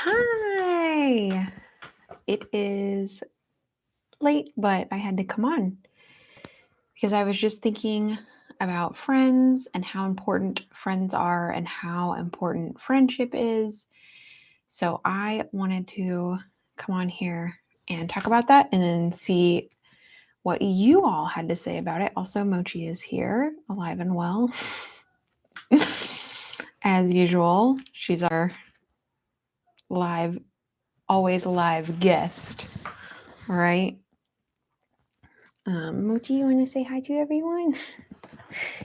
Hi. It is late, but I had to come on because I was just thinking about friends and how important friends are and how important friendship is. So I wanted to come on here and talk about that and then see what you all had to say about it. Also, Mochi is here, alive and well. As usual, she's our live, always live guest, right? Mochi, you want to say hi to everyone?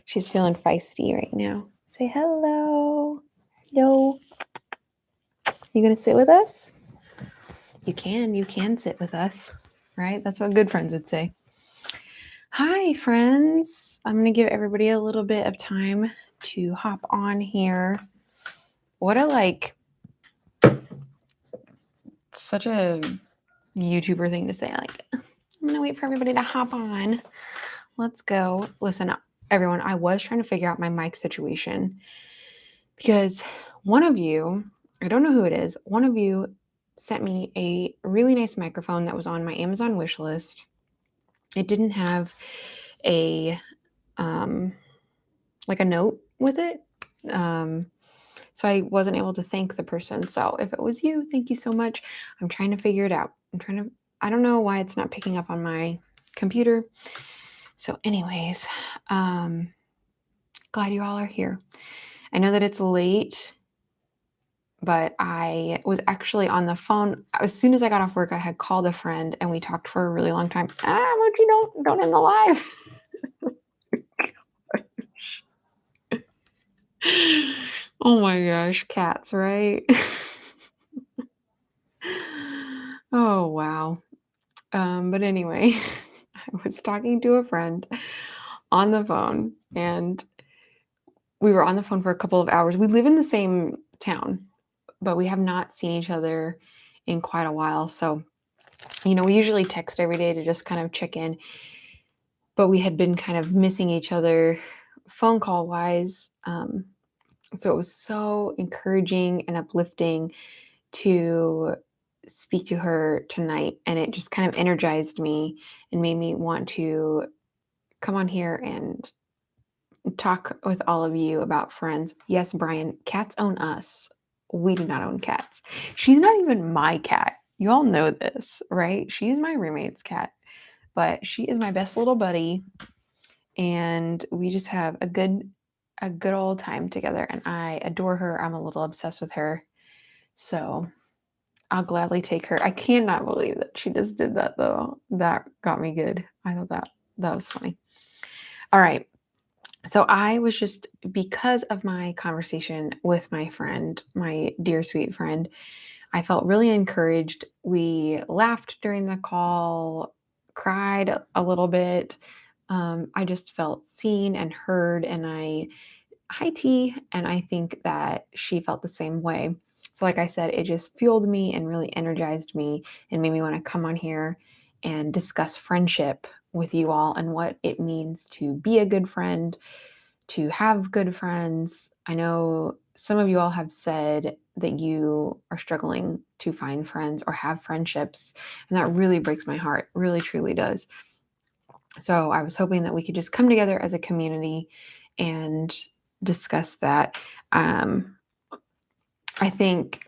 She's feeling feisty right now. Say hello. Hello. You gonna sit with us? You can sit with us, right? That's what good friends would say. Hi, friends. I'm gonna give everybody a little bit of time to hop on here. What a such a YouTuber thing to say. Like, I'm gonna wait for everybody to hop on. Let's go. Listen, everyone, I was trying to figure out my mic situation because one of you, I don't know who it is, one of you sent me a really nice microphone that was on my Amazon wish list. It didn't have a like a note with it. So I wasn't able to thank the person. So if it was you, thank you so much. I'm trying to figure it out. I don't know why it's not picking up on my computer. So anyways, glad you all are here. I know that it's late, but I was actually on the phone. As soon as I got off work, I had called a friend and we talked for a really long time. Mochi, don't end the live. Oh my gosh, cats, right? Oh wow. But anyway, I was talking to a friend on the phone and we were on the phone for a couple of hours. We live in the same town, but we have not seen each other in quite a while. So, we usually text every day to just kind of check in, but we had been kind of missing each other phone call wise. So it was so encouraging and uplifting to speak to her tonight. And it just kind of energized me and made me want to come on here and talk with all of you about friends. Yes, Brian, cats own us. We do not own cats. She's not even my cat. You all know this, right? She's my roommate's cat, but she is my best little buddy, and we just have a good old time together, and I adore her. I'm a little obsessed with her. So I'll gladly take her. I cannot believe that she just did that though. That got me good. I thought that was funny. All right. So I was just, because of my conversation with my friend, my dear sweet friend, I felt really encouraged. We laughed during the call, cried a little bit. I just felt seen and heard, and hi T, and I think that she felt the same way. So like I said, it just fueled me and really energized me and made me want to come on here and discuss friendship with you all and what it means to be a good friend, to have good friends. I know some of you all have said that you are struggling to find friends or have friendships, and that really breaks my heart, really truly does. So I was hoping that we could just come together as a community and discuss that. I think,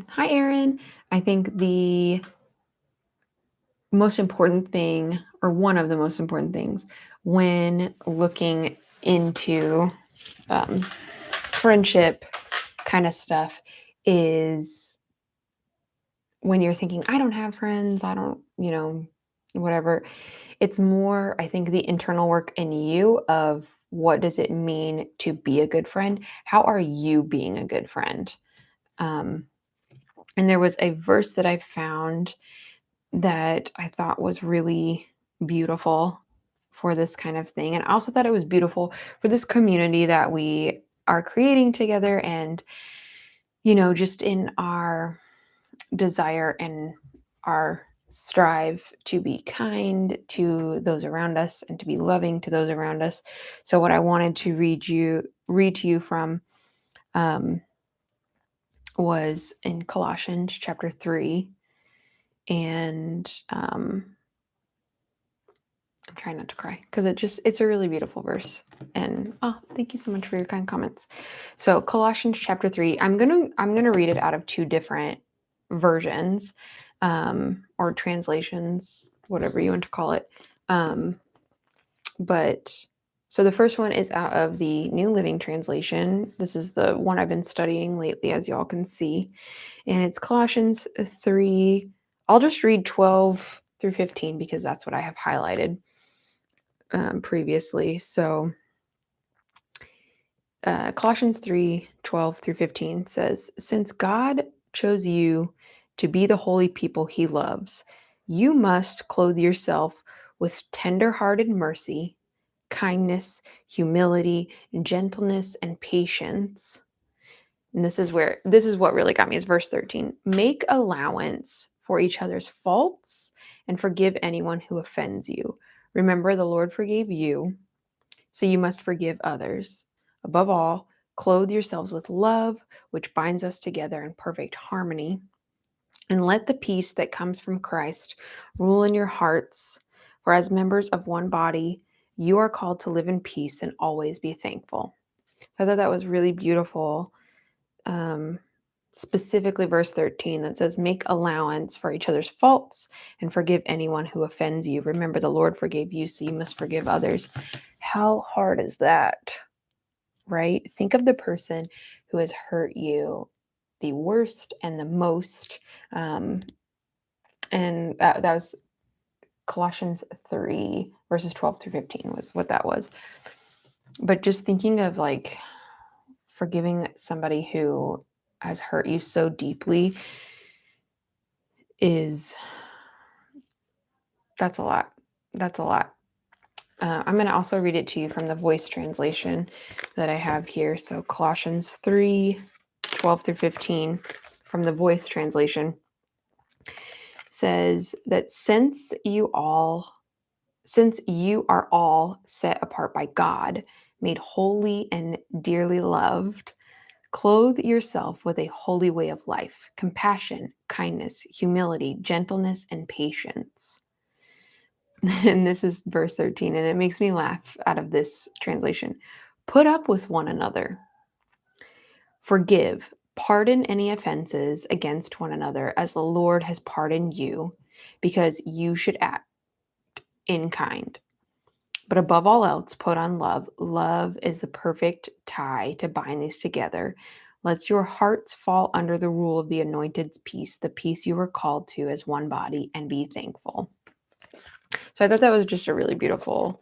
hi Erin, I think the most important thing, or one of the most important things when looking into friendship kind of stuff, is when you're thinking, I don't have friends, I don't, whatever. It's more, I think, the internal work in you of what does it mean to be a good friend? How are you being a good friend? And there was a verse that I found that I thought was really beautiful for this kind of thing. And I also thought it was beautiful for this community that we are creating together, and, just in our desire and our strive to be kind to those around us and to be loving to those around us. So what I wanted to read to you from was in Colossians chapter 3. And I'm trying not to cry because it's a really beautiful verse. And thank you so much for your kind comments. So Colossians chapter 3, I'm gonna read it out of two different versions, or translations, whatever you want to call it. But so the first one is out of the New Living Translation. This is the one I've been studying lately, as y'all can see. And it's Colossians 3. I'll just read 12 through 15 because that's what I have highlighted previously. So Colossians 3, 12 through 15 says, "Since God chose you to be the holy people he loves, you must clothe yourself with tender-hearted mercy, kindness, humility, gentleness, and patience." And this is what really got me is verse 13. "Make allowance for each other's faults and forgive anyone who offends you. Remember, the Lord forgave you, so you must forgive others. Above all, clothe yourselves with love, which binds us together in perfect harmony. And let the peace that comes from Christ rule in your hearts. For as members of one body, you are called to live in peace and always be thankful." So I thought that was really beautiful. Specifically verse 13 that says, "Make allowance for each other's faults and forgive anyone who offends you. Remember, the Lord forgave you, so you must forgive others." How hard is that, right? Think of the person who has hurt you the worst and the most. And that was Colossians 3, verses 12 through 15 was what that was. But just thinking of like forgiving somebody who has hurt you so deeply that's a lot. That's a lot. I'm going to also read it to you from the voice translation that I have here. So Colossians 3, 12 through 15 from the voice translation says that since you are all set apart by God, made holy and dearly loved, clothe yourself with a holy way of life, compassion, kindness, humility, gentleness, and patience. And this is verse 13, and it makes me laugh out of this translation. "Put up with one another. Forgive, pardon any offenses against one another as the Lord has pardoned you, because you should act in kind. But above all else, put on love. Love is the perfect tie to bind these together. Let your hearts fall under the rule of the anointed peace, the peace you were called to as one body, and be thankful." So I thought that was just a really beautiful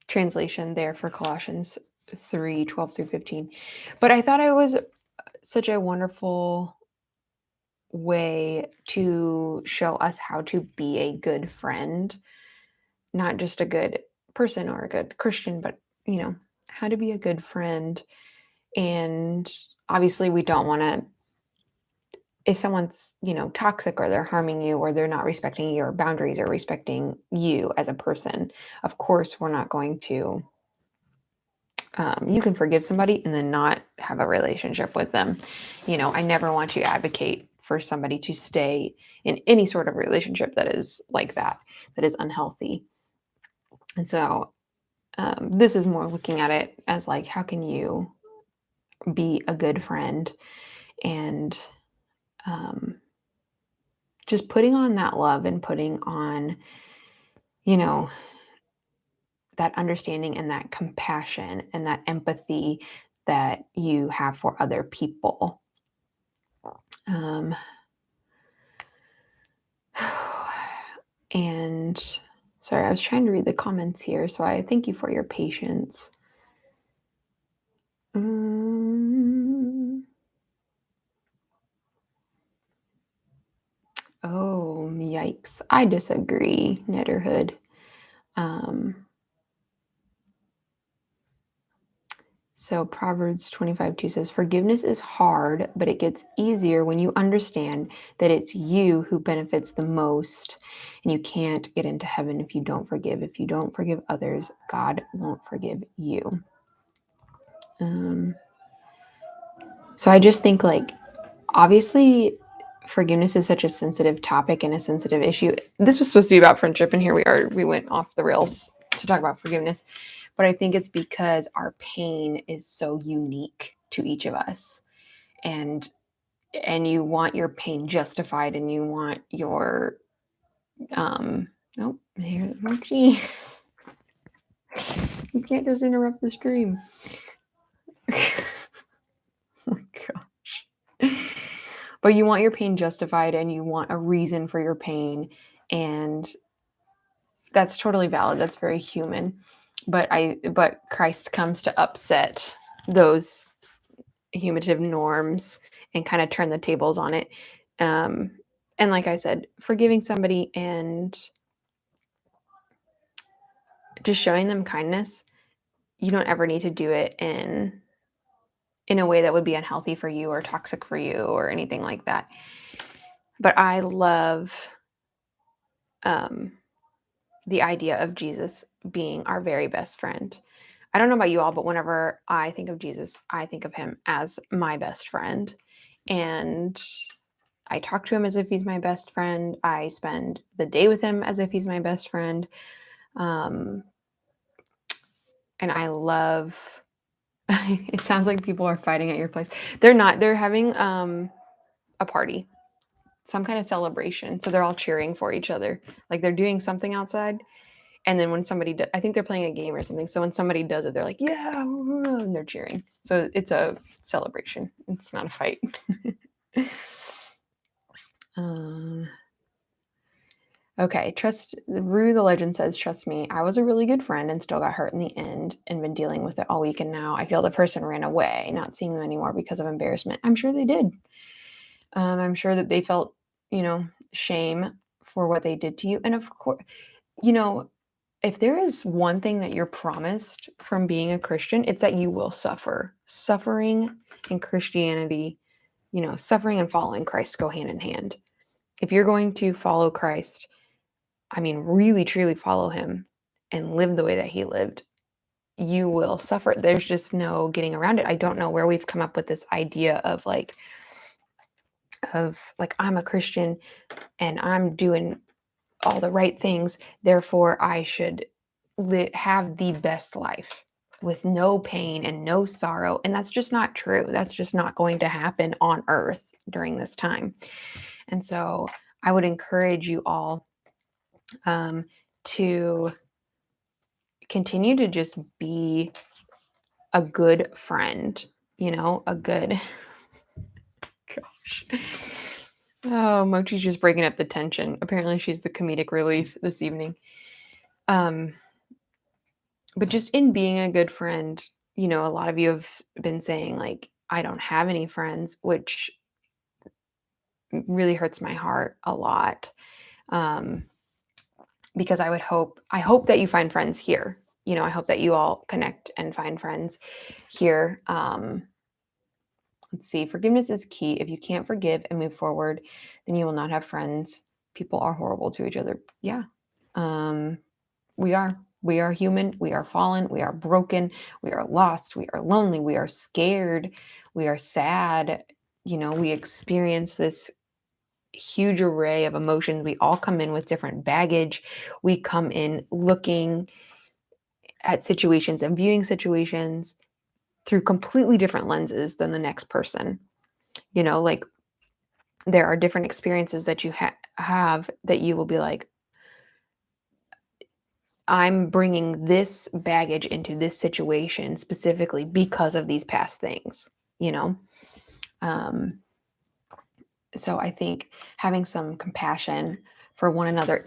translation there for Colossians 3, 12 through 15. But I thought it was such a wonderful way to show us how to be a good friend, not just a good person or a good Christian, but how to be a good friend. And obviously we don't want to, if someone's toxic or they're harming you or they're not respecting your boundaries or respecting you as a person, of course we're not going to, you can forgive somebody and then not have a relationship with them. I never want to advocate for somebody to stay in any sort of relationship that is like that is unhealthy. And so this is more looking at it as like, how can you be a good friend and just putting on that love and putting on, that understanding and that compassion and that empathy that you have for other people. And sorry, I was trying to read the comments here, so I thank you for your patience. Oh, yikes. I disagree, Netterhood. So Proverbs 25:2 says, "Forgiveness is hard, but it gets easier when you understand that it's you who benefits the most, and you can't get into heaven if you don't forgive. If you don't forgive others, God won't forgive you." So I just think, like, obviously, forgiveness is such a sensitive topic and a sensitive issue. This was supposed to be about friendship, and here we are. We went off the rails to talk about forgiveness. But I think it's because our pain is so unique to each of us. And you want your pain justified, and you want your oh, here's Mochi. You can't just interrupt the stream. Oh my gosh. But you want your pain justified, and you want a reason for your pain, and that's totally valid. That's very human. But Christ comes to upset those humative norms and kind of turn the tables on it. And like I said, forgiving somebody and just showing them kindness, you don't ever need to do it in a way that would be unhealthy for you or toxic for you or anything like that. But I love the idea of Jesus being our very best friend. I don't know about you all, but whenever I think of Jesus, I think of him as my best friend. And I talk to him as if he's my best friend. I spend the day with him as if he's my best friend. And I love, it sounds like people are fighting at your place. They're not. They're having a party, some kind of celebration. So they're all cheering for each other. Like they're doing something outside. And then when somebody, I think they're playing a game or something. So when somebody does it, they're like, yeah, and they're cheering. So it's a celebration. It's not a fight. Okay, Rue the Legend says, trust me, I was a really good friend and still got hurt in the end and been dealing with it all week. And now I feel the person ran away, not seeing them anymore because of embarrassment. I'm sure they did. I'm sure that they felt, shame for what they did to you. And of course, if there is one thing that you're promised from being a Christian, it's that you will suffer. Suffering in Christianity, suffering and following Christ go hand in hand. If you're going to follow Christ, I mean, really, truly follow him and live the way that he lived, you will suffer. There's just no getting around it. I don't know where we've come up with this idea of like, I'm a Christian and I'm doing all the right things, therefore I should have the best life with no pain and no sorrow. And that's just not true. That's just not going to happen on earth during this time. And so I would encourage you all to continue to just be a good friend, a good, gosh. Oh, Mochi's just breaking up the tension. Apparently she's the comedic relief this evening. But just in being a good friend, a lot of you have been saying like, I don't have any friends, which really hurts my heart a lot. Because I hope that you find friends here. I hope that you all connect and find friends here. Let's see. Forgiveness is key. If you can't forgive and move forward, then you will not have friends. People are horrible to each other. Yeah. We are. We are human. We are fallen. We are broken. We are lost. We are lonely. We are scared. We are sad. We experience this huge array of emotions. We all come in with different baggage. We come in looking at situations and viewing situations through completely different lenses than the next person. Like there are different experiences that you have that you will be like, I'm bringing this baggage into this situation specifically because of these past things, So I think having some compassion for one another,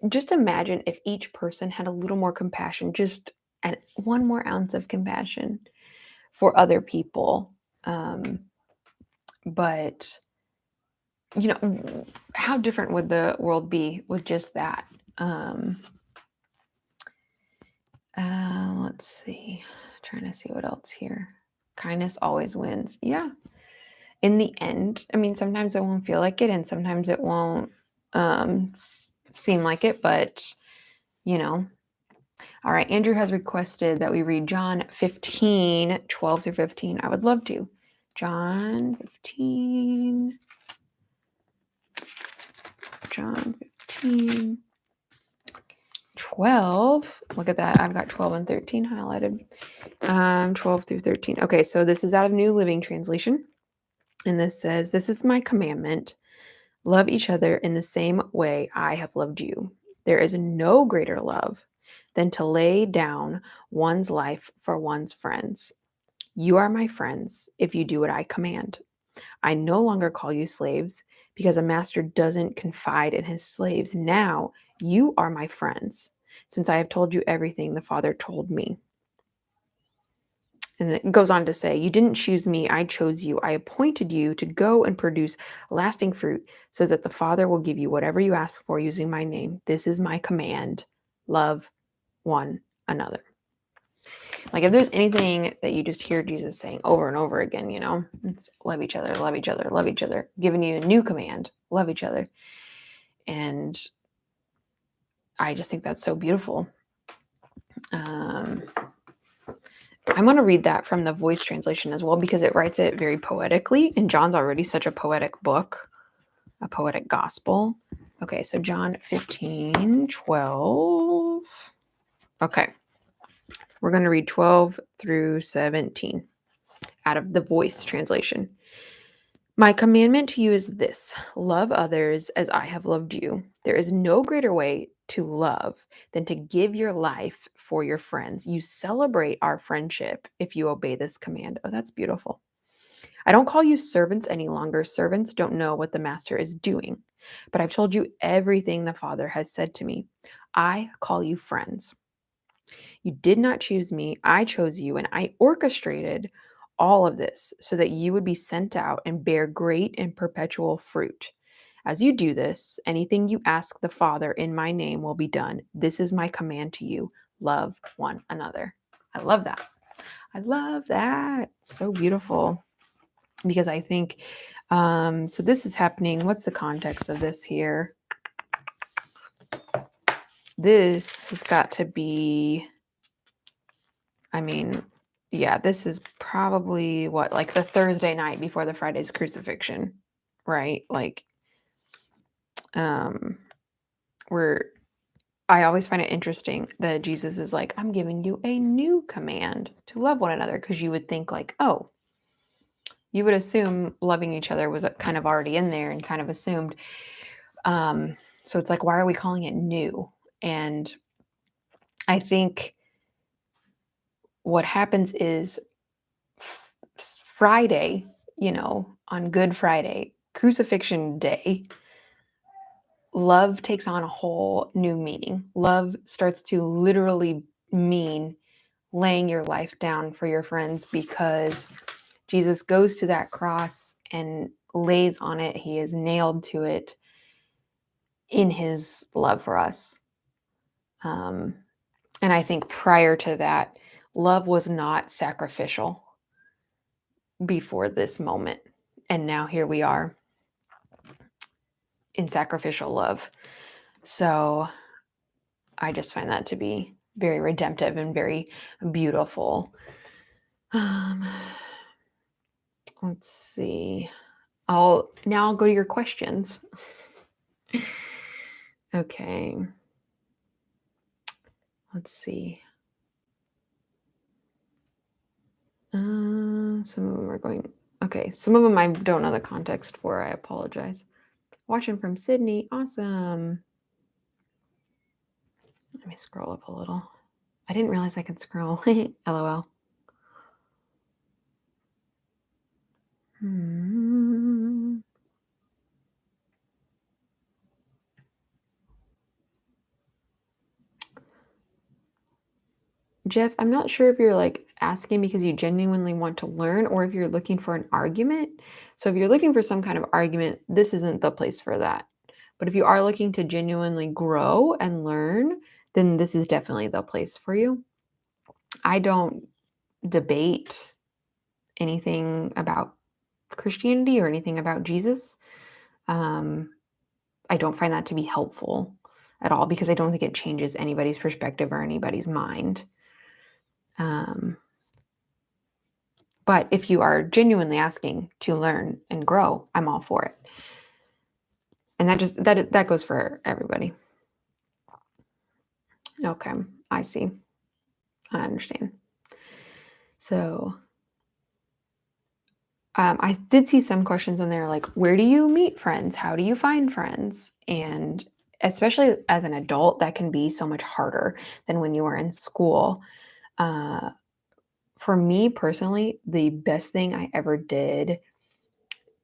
just imagine if each person had a little more compassion, just and one more ounce of compassion for other people. But how different would the world be with just that? Let's see. Trying to see what else here. Kindness always wins. Yeah. In the end, I mean, sometimes it won't feel like it, and sometimes it won't seem like it, but All right. Andrew has requested that we read John 15, 12 through 15. I would love to. John 15. John 15. 12. Look at that. I've got 12 and 13 highlighted. 12 through 13. Okay, so this is out of New Living Translation. And this says, "This is my commandment. Love each other in the same way I have loved you. There is no greater love than to lay down one's life for one's friends. You are my friends if you do what I command. I no longer call you slaves because a master doesn't confide in his slaves. Now you are my friends, since I have told you everything the Father told me." And it goes on to say, "You didn't choose me, I chose you. I appointed you to go and produce lasting fruit so that the Father will give you whatever you ask for using my name. This is my command. Love one another." Like, if there's anything that you just hear Jesus saying over and over again, it's love each other, love each other, love each other, giving you a new command, love each other. And I just think that's so beautiful. I'm going to read that from the Voice translation as well, because it writes it very poetically, and John's already such a poetic book, a poetic gospel. Okay, so John 15:12. Okay, we're going to read 12 through 17 out of the Voice translation. "My commandment to you is this: love others as I have loved you. There is no greater way to love than to give your life for your friends. You celebrate our friendship if you obey this command." Oh, that's beautiful. "I don't call you servants any longer. Servants don't know what the master is doing. But I've told you everything the Father has said to me. I call you friends. You did not choose me, I chose you, and I orchestrated all of this so that you would be sent out and bear great and perpetual fruit. As you do this, anything you ask the Father in my name will be done. This is my command to you: love one another." I love that. I love that. So beautiful. Because I think, so this is happening. What's the context of this here? This has got to be, this is probably like the Thursday night before the Friday's crucifixion, right? Like, where I always find it interesting that Jesus is like, "I'm giving you a new command to love one another," because you would think like, oh, you would assume loving each other was kind of already in there and kind of assumed. So it's like, why are we calling it new? And I think what happens is Friday, on Good Friday, crucifixion day, love takes on a whole new meaning. Love starts to literally mean laying your life down for your friends, because Jesus goes to that cross and lays on it. He is nailed to it in his love for us. And I think prior to that, love was not sacrificial before this moment. And now here we are in sacrificial love. So I just find that to be very redemptive and very beautiful. Let's see. I'll go to your questions. Okay. Let's see. Some of them are going. Okay, some of them I don't know the context for. I apologize. Watching from Sydney. Awesome. Let me scroll up a little. I didn't realize I could scroll. LOL. Jeff, I'm not sure if you're like asking because you genuinely want to learn or if you're looking for an argument. So if you're looking for some kind of argument, this isn't the place for that. But if you are looking to genuinely grow and learn, then this is definitely the place for you. I don't debate anything about Christianity or anything about Jesus. I don't find that to be helpful at all, because I don't think it changes anybody's perspective or anybody's mind. But if you are genuinely asking to learn and grow, I'm all for it. And that goes for everybody. Okay, I see. I understand. So, I did see some questions in there like, where do you meet friends? How do you find friends? And especially as an adult, that can be so much harder than when you were in school. Uh, for me personally, the best thing I ever did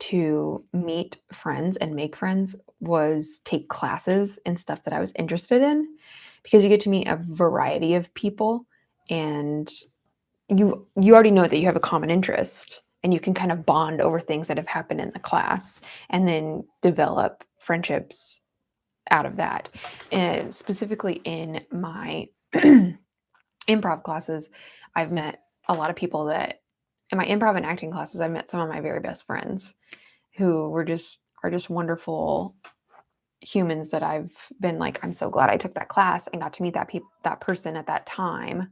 to meet friends and make friends was take classes and stuff that I was interested in because you get to meet a variety of people and you already know that you have a common interest and you can kind of bond over things that have happened in the class and then develop friendships out of that. And specifically in my improv classes, I've met a lot of people that in my improv and acting classes, I met some of my very best friends who are just wonderful humans that I've been like, I'm so glad I took that class and got to meet that person at that time.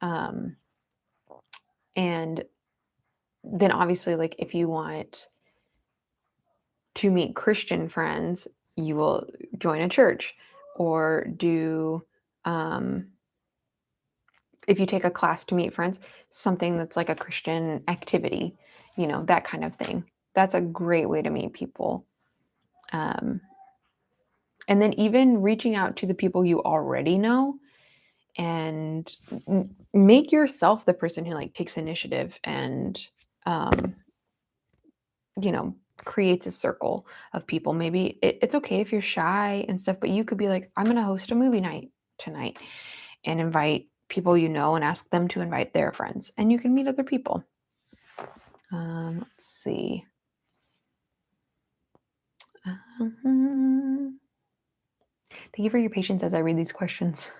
Um, and then obviously, like if you want to meet Christian friends, you will join a church or do if you take a class to meet friends, something that's like a Christian activity, that kind of thing. That's a great way to meet people. Um, and then even reaching out to the people you already know and make yourself the person who like takes initiative and um, creates a circle of people. Maybe it's okay if you're shy and stuff, but you could be like, I'm going to host a movie night tonight and invite people you know and ask them to invite their friends, and you can meet other people. Let's see. Thank you for your patience as I read these questions.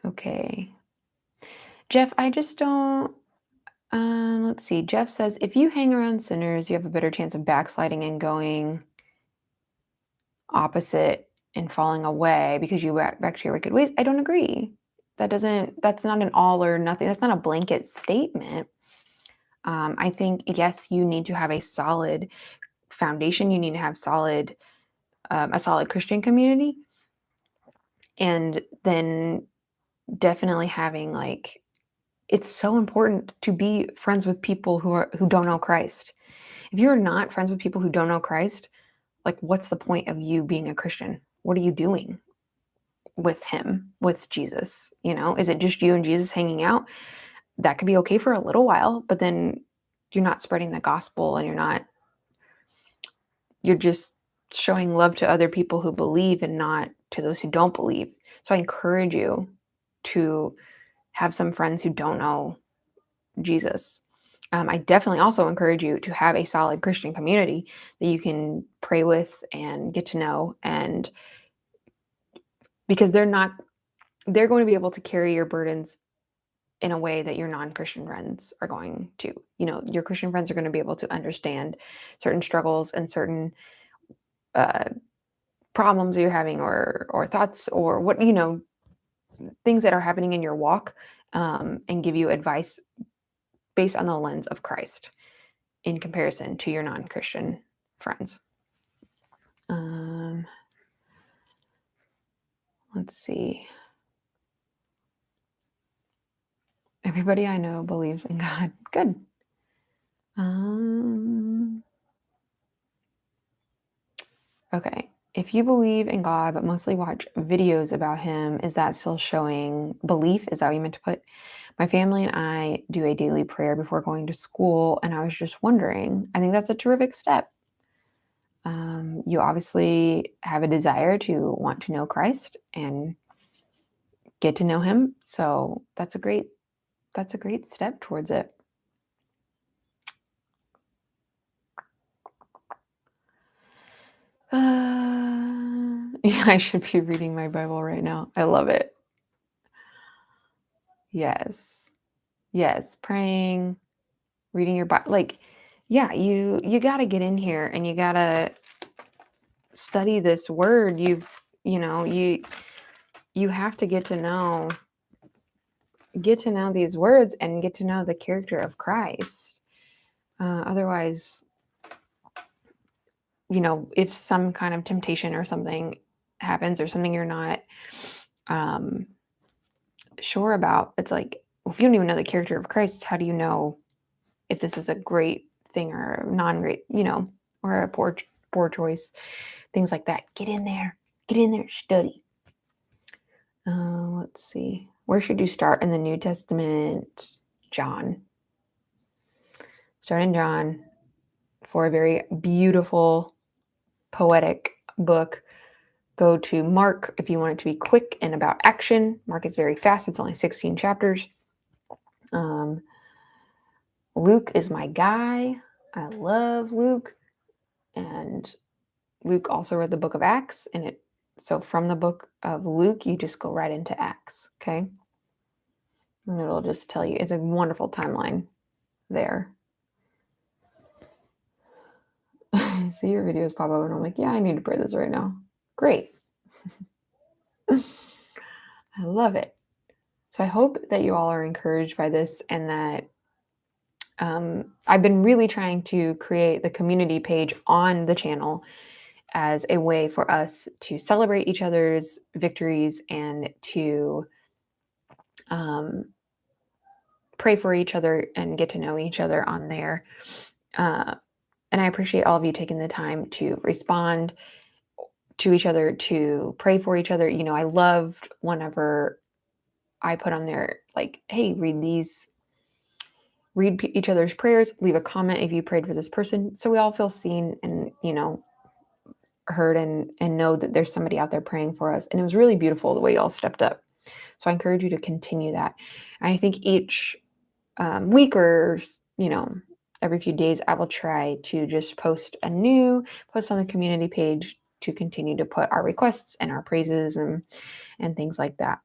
Okay. Jeff, I just don't. Let's see. Jeff says, if you hang around sinners, you have a better chance of backsliding and going opposite and falling away because you went back to your wicked ways. I don't agree. That's not an all or nothing. That's not a blanket statement. I think, yes, you need to have a solid foundation. You need to have a solid Christian community. And then definitely having like, it's so important to be friends with people who don't know Christ. If you're not friends with people who don't know Christ, like what's the point of you being a Christian? What are you doing with him, with Jesus? Is it just you and Jesus hanging out? That could be okay for a little while, but then you're not spreading the gospel and you're just showing love to other people who believe and not to those who don't believe. So I encourage you to have some friends who don't know Jesus. I definitely also encourage you to have a solid Christian community that you can pray with and get to know, and because they're going to be able to carry your burdens in a way that your non-Christian friends are going to. Your Christian friends are going to be able to understand certain struggles and certain uh, problems you're having or thoughts or what things that are happening in your walk, and give you advice based on the lens of Christ in comparison to your non-Christian friends. Let's see. Everybody I know believes in God. Good. Okay. If you believe in God but mostly watch videos about him, is that still showing belief? Is that what you meant to put? My family and I do a daily prayer before going to school, and I was just wondering, I think that's a terrific step. You obviously have a desire to want to know Christ and get to know him. So that's a great step towards it. Yeah, I should be reading my Bible right now. I love it. Yes. Yes, praying, reading your Bible. Like, yeah, you got to get in here and you got to study this word. You have to get to know get to know these words and get to know the character of Christ. Otherwise, if some kind of temptation or something happens or something you're not sure about, it's like, if you don't even know the character of Christ, how do you know if this is a great thing or non-great, or a poor choice, things like that. Get in there, study. Let's see. Where should you start in the New Testament? John. Start in John for a very beautiful, poetic book. Go to Mark if you want it to be quick and about action. Mark is very fast. It's only 16 chapters. Luke is my guy. I love Luke. And Luke also read the book of Acts. So from the book of Luke, you just go right into Acts. Okay. And it'll just tell you, it's a wonderful timeline there. See your videos pop up and I'm like, yeah, I need to pray this right now. Great. I love it. So I hope that you all are encouraged by this and that I've been really trying to create the community page on the channel as a way for us to celebrate each other's victories and to pray for each other and get to know each other on there. And I appreciate all of you taking the time to respond to each other, to pray for each other. I loved whenever I put on there, like, hey, read each other's prayers, leave a comment if you prayed for this person. So we all feel seen and, heard and know that there's somebody out there praying for us. And it was really beautiful the way you all stepped up. So I encourage you to continue that. And I think each week or, every few days, I will try to just post a new post on the community page to continue to put our requests and our praises and things like that.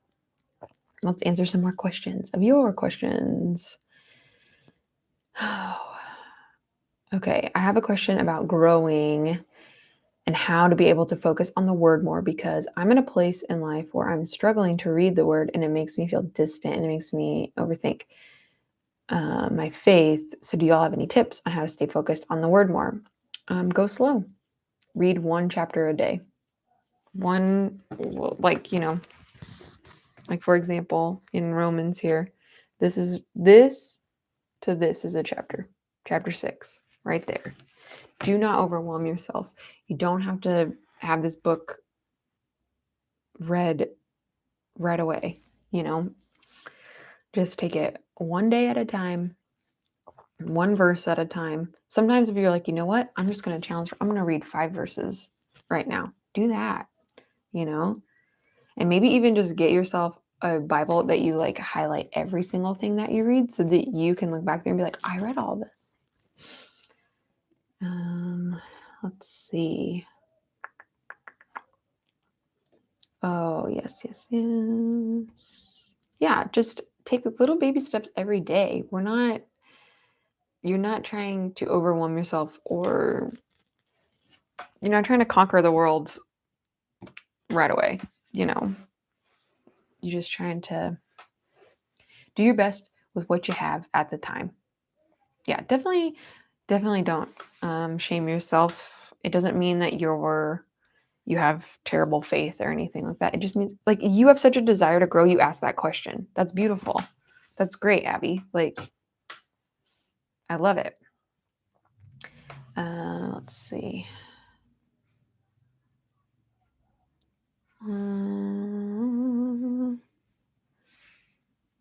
Let's answer some more questions of your questions. Okay, I have a question about growing and how to be able to focus on the word more, because I'm in a place in life where I'm struggling to read the word and it makes me feel distant and it makes me overthink my faith. So do y'all have any tips on how to stay focused on the word more? Go slow. Read one chapter a day. Like for example, in Romans here, this to this is a chapter 6 right there. Do not overwhelm yourself. You don't have to have this book read right away, just take it one day at a time, one verse at a time. Sometimes if you're like, you know what, I'm just going to challenge, I'm going to read 5 verses right now. Do that, and maybe even just get yourself a Bible that you like highlight every single thing that you read so that you can look back there and be like, I read all this. Let's see. Oh, yes. Yeah, just take the little baby steps every day. You're not trying to overwhelm yourself, or you're not trying to conquer the world right away. You're just trying to do your best with what you have at the time. Yeah, definitely don't shame yourself. It doesn't mean that you have terrible faith or anything like that. It just means like you have such a desire to grow. You ask that question. That's beautiful. That's great, Abby. Like, I love it. Let's see.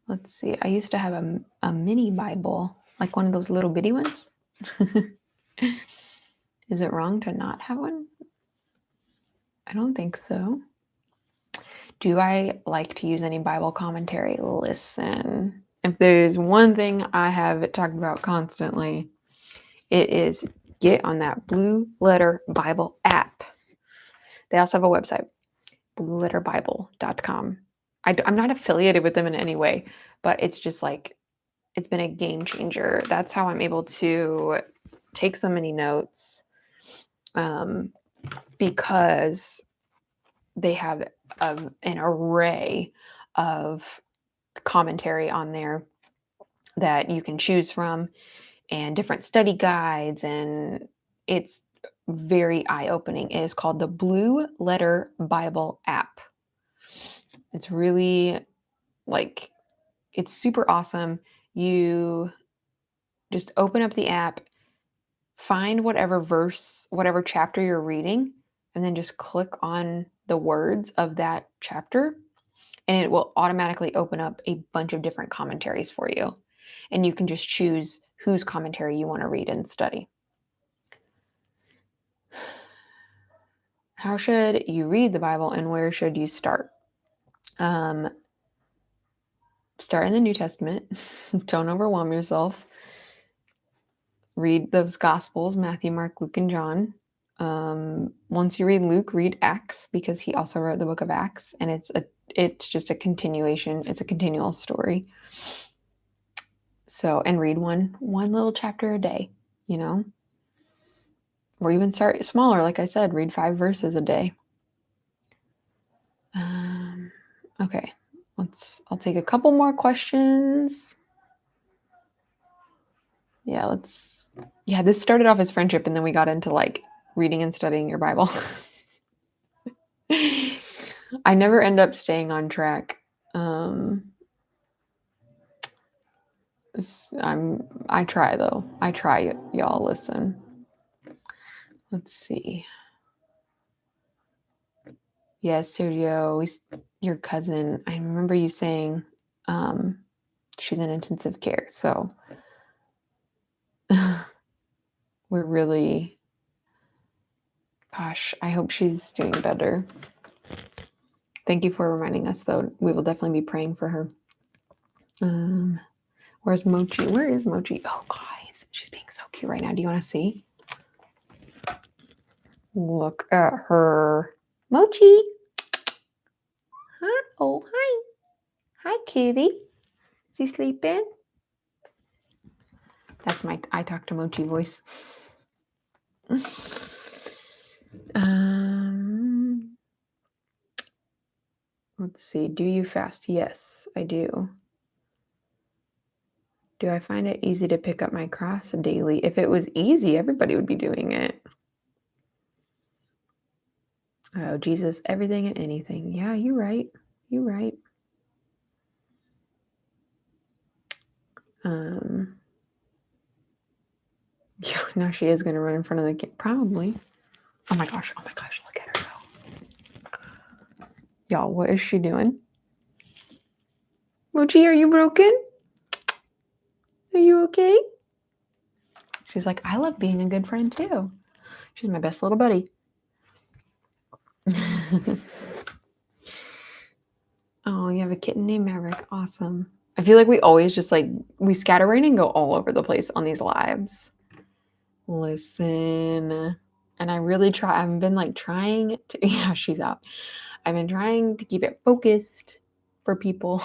Let's see. I used to have a mini Bible, like one of those little bitty ones. Is it wrong to not have one? I don't think so. Do I like to use any Bible commentary? Listen, if there's one thing I have talked about constantly, it is get on that Blue Letter Bible app. They also have a website, blueletterbible.com. I'm not affiliated with them in any way, but it's just like, it's been a game changer. That's how I'm able to take so many notes, because they have an array of commentary on there that you can choose from, and different study guides, and it's very eye-opening. It is called the Blue Letter Bible app. It's really like, it's super awesome. You just open up the app, find whatever verse, whatever chapter you're reading, and then just click on the words of that chapter, and it will automatically open up a bunch of different commentaries for you. And you can just choose whose commentary you want to read and study. How should you read the Bible, and where should you start? Start in the New Testament. Don't overwhelm yourself. Read those Gospels, Matthew, Mark, Luke, and John. Once you read Luke, read Acts, because he also wrote the book of Acts, and it's just a continuation. It's a continual story. So, and read one little chapter a day, or even start smaller. Like I said, read 5 verses a day. Okay, I'll take a couple more questions. This started off as friendship, and then we got into like reading and studying your Bible. I never end up staying on track. I try though. I try, y'all. Listen. Let's see. Yes, Sergio, your cousin. I remember you saying she's in intensive care. So we're really, gosh, I hope she's doing better. Thank you for reminding us, though. We will definitely be praying for her. Where's Mochi? Where is Mochi? Oh, guys, she's being so cute right now. Do you want to see? Look at her. Mochi. Huh? Oh, hi. Hi, kitty. Is he sleeping? That's my I talk to Mochi voice. Let's see. Do you fast? Yes, I do. Do I find it easy to pick up my cross daily? If it was easy, everybody would be doing it. Oh, Jesus, everything and anything. Yeah, you're right. You're right. Yeah, now she is going to run in front of the kid. Probably. Oh my gosh. Look at her go. Y'all, what is she doing? Mochi, are you broken? Are you okay? She's like, I love being a good friend too. She's my best little buddy. Oh, you have a kitten named Maverick. Awesome. I feel like we always just we scatterbrain and go all over the place on these lives. Listen. And I really try. I've been trying to, yeah, she's out. I've been trying to keep it focused for people.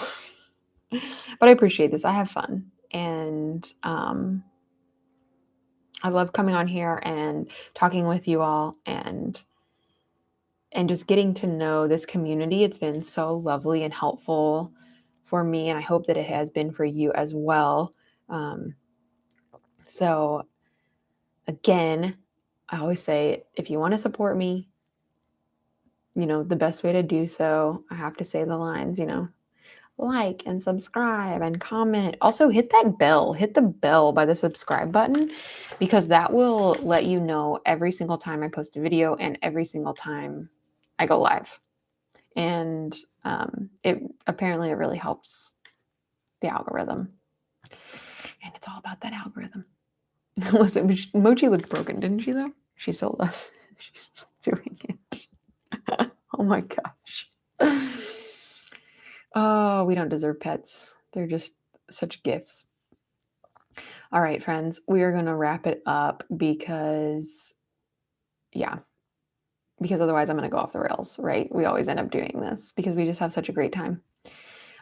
But I appreciate this. I have fun. And I love coming on here and talking with you all and just getting to know this community. It's been so lovely and helpful for me, and I hope that it has been for you as well. So again, I always say, if you want to support me, the best way to do so, I have to say the lines, like and subscribe and comment. Also hit that bell, hit the bell by the subscribe button, because that will let you know every single time I post a video and every single time I go live. And it really helps the algorithm. And it's all about that algorithm. Listen, Mochi looked broken, didn't she, though? She still does. She's still doing it. Oh my gosh. Oh, we don't deserve pets. They're just such gifts. All right, friends, we are going to wrap it up because otherwise I'm going to go off the rails, right? We always end up doing this because we just have such a great time.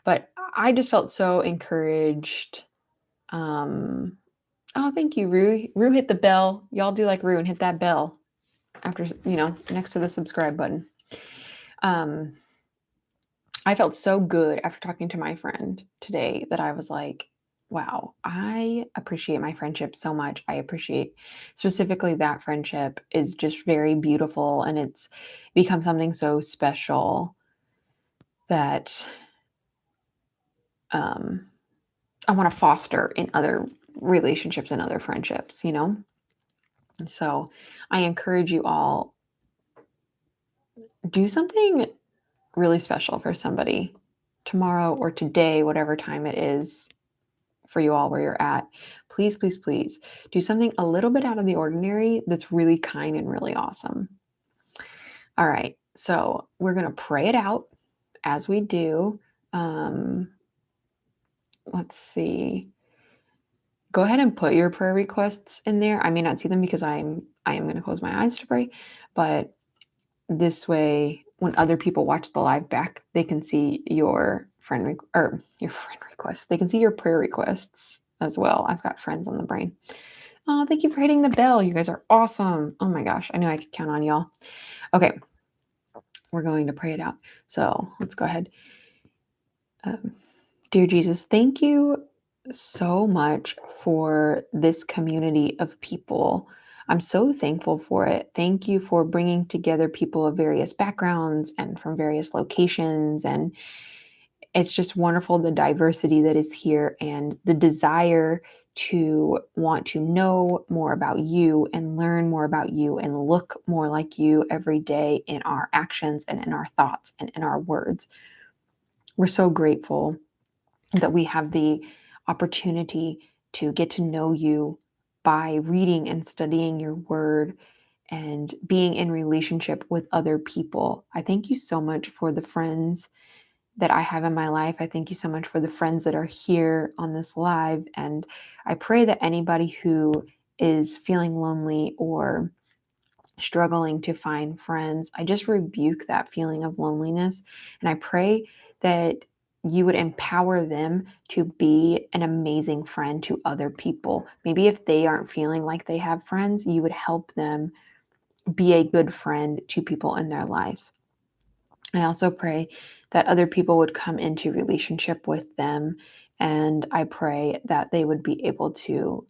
But I just felt so encouraged. Oh, thank you, Rue. Rue hit the bell. Y'all do like Rue and hit that bell after, next to the subscribe button. I felt so good after talking to my friend today that I was like, wow, I appreciate my friendship so much. I appreciate specifically that friendship is just very beautiful and it's become something so special that um, I want to foster in other relationships and other friendships, you know? And so I encourage you all, do something really special for somebody tomorrow or today, whatever time it is for you all where you're at. Please, please, please do something a little bit out of the ordinary that's really kind and really awesome. All right. So we're going to pray it out as we do. Um, let's see. Go ahead and put your prayer requests in there. I may not see them because I am going to close my eyes to pray, but this way, when other people watch the live back, they can see your or your friend requests. They can see your prayer requests as well. I've got friends on the brain. Oh, thank you for hitting the bell. You guys are awesome. Oh my gosh, I knew I could count on y'all. Okay, we're going to pray it out. So let's go ahead. Dear Jesus, thank you so much for this community of people. I'm so thankful for it. Thank you for bringing together people of various backgrounds and from various locations. And it's just wonderful the diversity that is here and the desire to want to know more about you and learn more about you and look more like you every day in our actions and in our thoughts and in our words. We're so grateful that we have the opportunity to get to know you by reading and studying your word and being in relationship with other people. I thank you so much for the friends that I have in my life. I thank you so much for the friends that are here on this live. And I pray that anybody who is feeling lonely or struggling to find friends, I just rebuke that feeling of loneliness. And I pray that you would empower them to be an amazing friend to other people. Maybe if they aren't feeling like they have friends, you would help them be a good friend to people in their lives. I also pray that other people would come into relationship with them. And I pray that they would be able to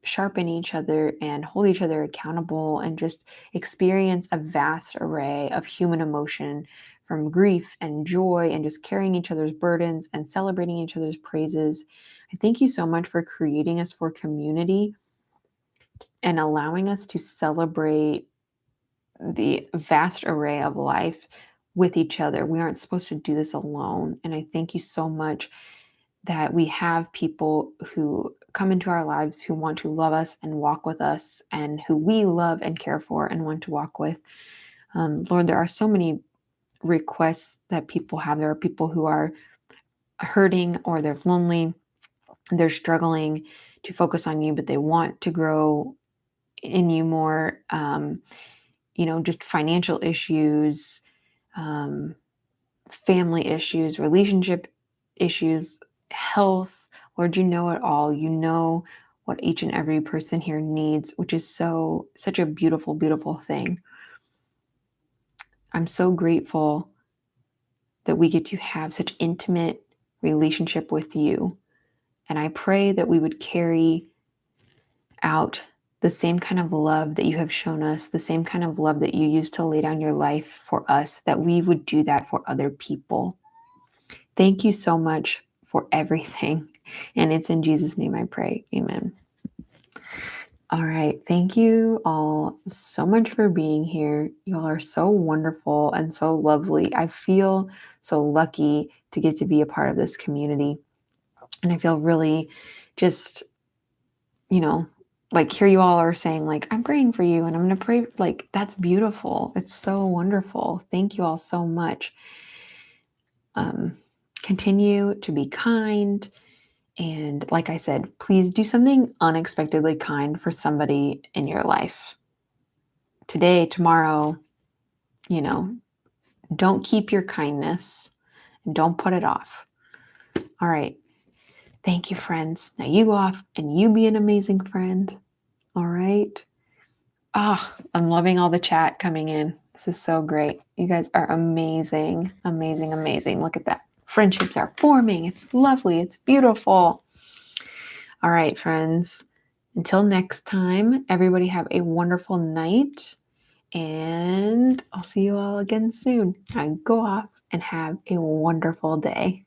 sharpen each other and hold each other accountable and just experience a vast array of human emotion from grief and joy and just carrying each other's burdens and celebrating each other's praises. I thank you so much for creating us for community and allowing us to celebrate the vast array of life with each other. We aren't supposed to do this alone. And I thank you so much that we have people who come into our lives who want to love us and walk with us and who we love and care for and want to walk with. Lord, there are so many requests that people have. There are people who are hurting or they're lonely, they're struggling to focus on you, but they want to grow in you more. Just financial issues, um, family issues, relationship issues, health. Lord, you know it all. You know what each and every person here needs, which is such a beautiful, beautiful thing. I'm so grateful that we get to have such intimate relationship with you. And I pray that we would carry out the same kind of love that you have shown us, the same kind of love that you used to lay down your life for us, that we would do that for other people. Thank you so much for everything. And it's in Jesus' name I pray. Amen. All right. Thank you all so much for being here. You all are so wonderful and so lovely. I feel so lucky to get to be a part of this community. And I feel really just, like here you all are saying, like, I'm praying for you and I'm going to pray. Like, that's beautiful. It's so wonderful. Thank you all so much. Continue to be kind. And like I said, please do something unexpectedly kind for somebody in your life. Today, tomorrow, don't keep your kindness and don't put it off. All right. Thank you, friends. Now you go off and you be an amazing friend. All right. I'm loving all the chat coming in. This is so great. You guys are amazing, amazing, amazing. Look at that. Friendships are forming. It's lovely. It's beautiful. All right, friends. Until next time, everybody have a wonderful night. And I'll see you all again soon. Now go off and have a wonderful day.